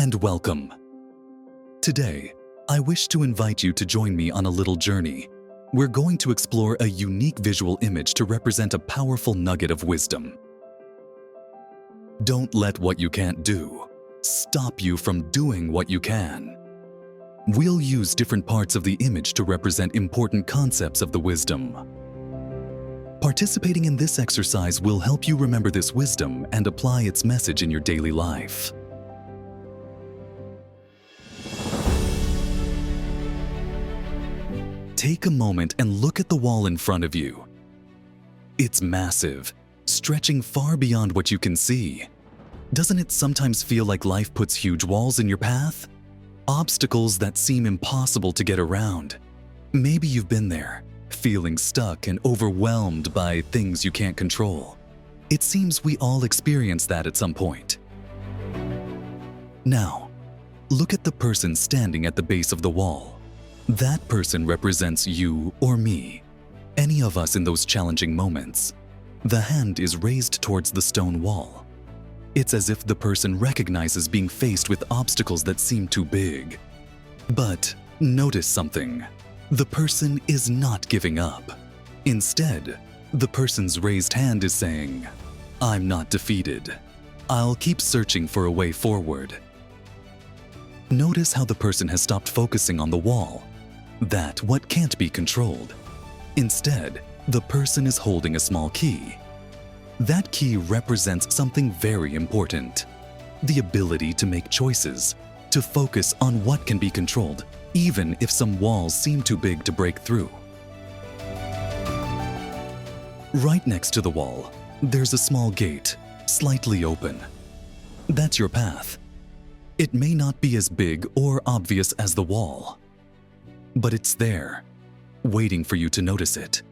and welcome. Today, I wish to invite you to join me on a little journey. We're going to explore a unique visual image to represent a powerful nugget of wisdom. Don't let what you can't do stop you from doing what you can. We'll use different parts of the image to represent important concepts of the wisdom. Participating in this exercise will help you remember this wisdom and apply its message in your daily life. Take a moment and look at the wall in front of you. It's massive, stretching far beyond what you can see. Doesn't it sometimes feel like life puts huge walls in your path? Obstacles that seem impossible to get around. Maybe you've been there, feeling stuck and overwhelmed by things you can't control. It seems we all experience that at some point. Now, look at the person standing at the base of the wall. That person represents you or me, any of us in those challenging moments. The hand is raised towards the stone wall. It's as if the person recognizes being faced with obstacles that seem too big. But notice something. The person is not giving up. Instead, the person's raised hand is saying, "I'm not defeated. I'll keep searching for a way forward." Notice how the person has stopped focusing on the wall, that what can't be controlled. Instead, the person is holding a small key. That key represents something very important: the ability to make choices, to focus on what can be controlled, even if some walls seem too big to break through. Right next to the wall, there's a small gate, slightly open. That's your path. It may not be as big or obvious as the wall, but it's there, waiting for you to notice it.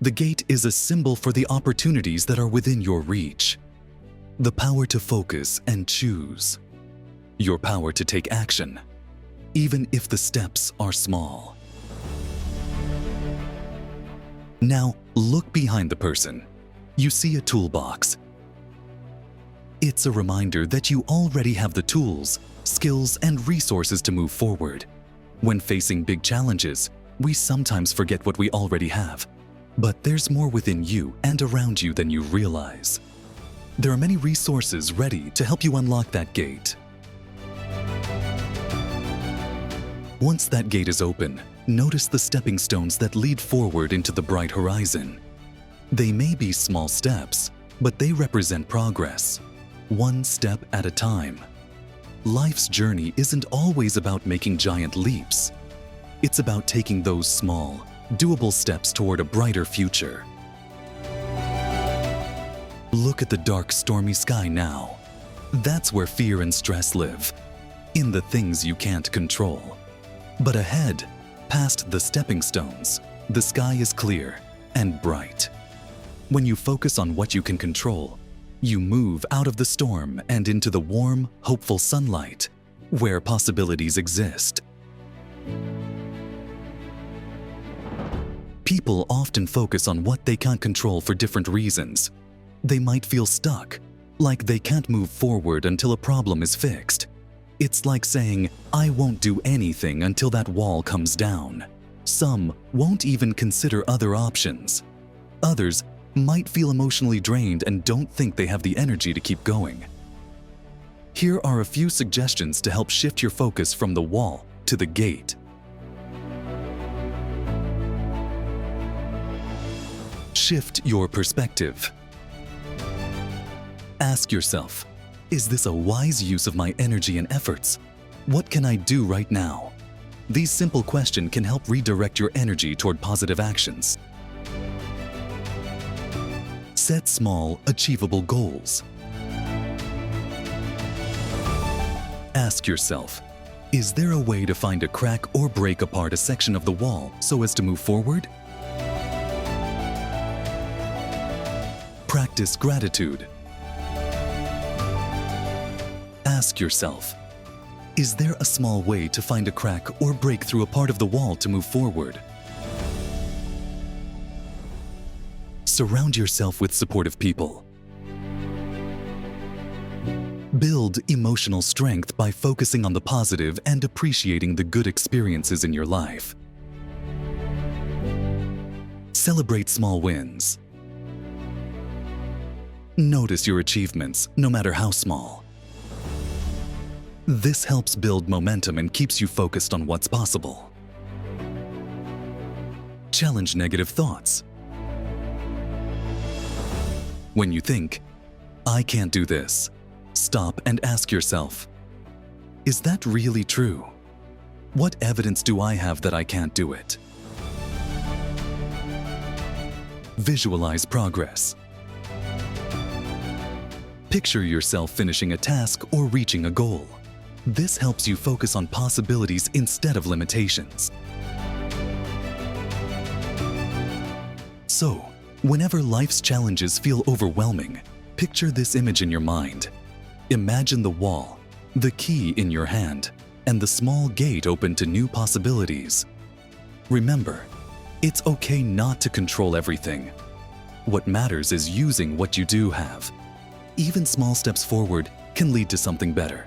The gate is a symbol for the opportunities that are within your reach. The power to focus and choose. Your power to take action, even if the steps are small. Now, look behind the person. You see a toolbox. It's a reminder that you already have the tools, skills, and resources to move forward. When facing big challenges, we sometimes forget what we already have. But there's more within you and around you than you realize. There are many resources ready to help you unlock that gate. Once that gate is open, notice the stepping stones that lead forward into the bright horizon. They may be small steps, but they represent progress, one step at a time. Life's journey isn't always about making giant leaps. It's about taking those small, doable steps toward a brighter future. Look at the dark, stormy sky now. That's where fear and stress live, in the things you can't control. But ahead, past the stepping stones, the sky is clear and bright. When you focus on what you can control, you move out of the storm and into the warm, hopeful sunlight, where possibilities exist. People often focus on what they can't control for different reasons. They might feel stuck, like they can't move forward until a problem is fixed. It's like saying, "I won't do anything until that wall comes down." Some won't even consider other options. Others might feel emotionally drained and don't think they have the energy to keep going. Here are a few suggestions to help shift your focus from the wall to the gate. Shift your perspective. Ask yourself, is this a wise use of my energy and efforts? What can I do right now? These simple questions can help redirect your energy toward positive actions. Set small, achievable goals. Ask yourself, is there a way to find a crack or break apart a section of the wall so as to move forward? Practice gratitude. Ask yourself, is there a small way to find a crack or break through a part of the wall to move forward? Surround yourself with supportive people. Build emotional strength by focusing on the positive and appreciating the good experiences in your life. Celebrate small wins. Notice your achievements, no matter how small. This helps build momentum and keeps you focused on what's possible. Challenge negative thoughts. When you think, "I can't do this," stop and ask yourself, "Is that really true? What evidence do I have that I can't do it?" Visualize progress. Picture yourself finishing a task or reaching a goal. This helps you focus on possibilities instead of limitations. So, whenever life's challenges feel overwhelming, picture this image in your mind. Imagine the wall, the key in your hand, and the small gate open to new possibilities. Remember, it's okay not to control everything. What matters is using what you do have. Even small steps forward can lead to something better.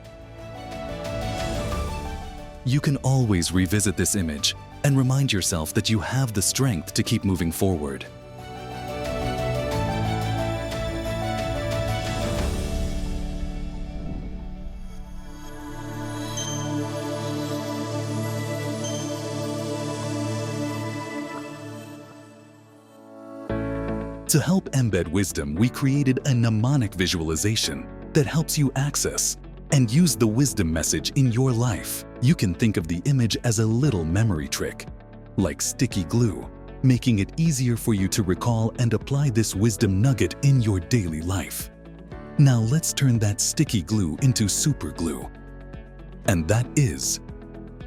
You can always revisit this image and remind yourself that you have the strength to keep moving forward. To help embed wisdom, we created a mnemonic visualization that helps you access and use the wisdom message in your life. You can think of the image as a little memory trick, like sticky glue, making it easier for you to recall and apply this wisdom nugget in your daily life. Now let's turn that sticky glue into super glue. And that is,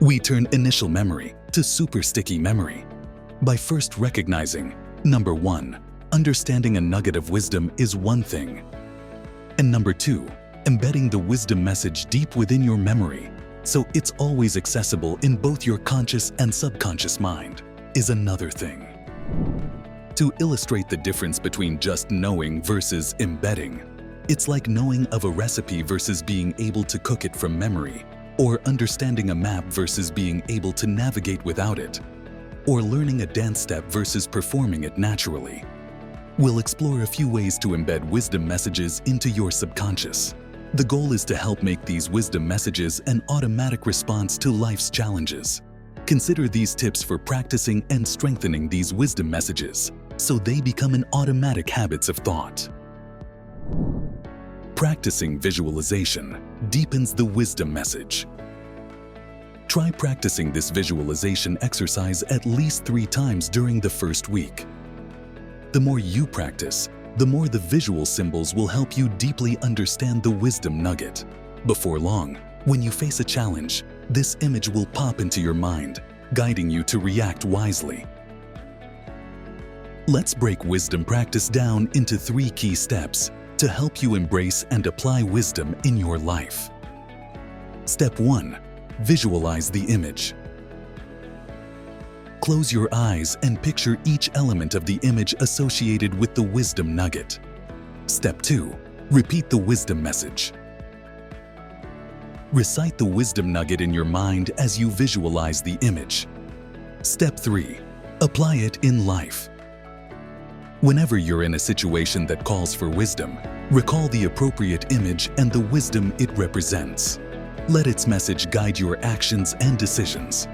we turn initial memory to super sticky memory by first recognizing, number 1, understanding a nugget of wisdom is one thing. And number 2, embedding the wisdom message deep within your memory, so it's always accessible in both your conscious and subconscious mind, is another thing. To illustrate the difference between just knowing versus embedding, it's like knowing of a recipe versus being able to cook it from memory, or understanding a map versus being able to navigate without it, or learning a dance step versus performing it naturally. We'll explore a few ways to embed wisdom messages into your subconscious. The goal is to help make these wisdom messages an automatic response to life's challenges. Consider these tips for practicing and strengthening these wisdom messages so they become an automatic habits of thought. Practicing visualization deepens the wisdom message. Try practicing this visualization exercise at least 3 times during the first week. The more you practice, the more the visual symbols will help you deeply understand the wisdom nugget. Before long, when you face a challenge, this image will pop into your mind, guiding you to react wisely. Let's break wisdom practice down into 3 key steps to help you embrace and apply wisdom in your life. Step 1. Visualize the image. Close your eyes and picture each element of the image associated with the wisdom nugget. Step 2. Repeat the wisdom message. Recite the wisdom nugget in your mind as you visualize the image. Step 3. Apply it in life. Whenever you're in a situation that calls for wisdom, recall the appropriate image and the wisdom it represents. Let its message guide your actions and decisions.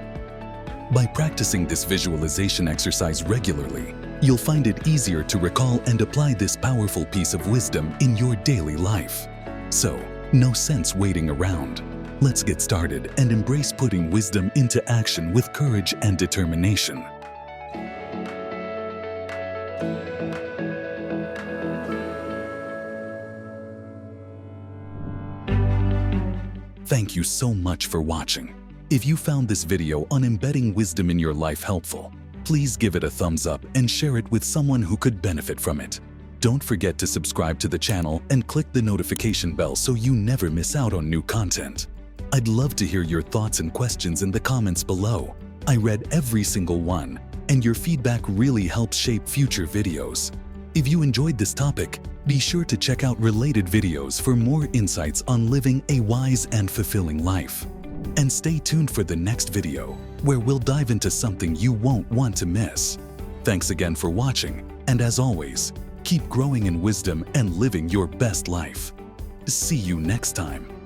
By practicing this visualization exercise regularly, you'll find it easier to recall and apply this powerful piece of wisdom in your daily life. So, no sense waiting around. Let's get started and embrace putting wisdom into action with courage and determination. Thank you so much for watching. If you found this video on embedding wisdom in your life helpful, please give it a thumbs up and share it with someone who could benefit from it. Don't forget to subscribe to the channel and click the notification bell so you never miss out on new content. I'd love to hear your thoughts and questions in the comments below. I read every single one, and your feedback really helps shape future videos. If you enjoyed this topic, Be sure to check out related videos for more insights on living a wise and fulfilling life. And stay tuned for the next video, where we'll dive into something you won't want to miss. Thanks again for watching, and as always, keep growing in wisdom and living your best life. See you next time.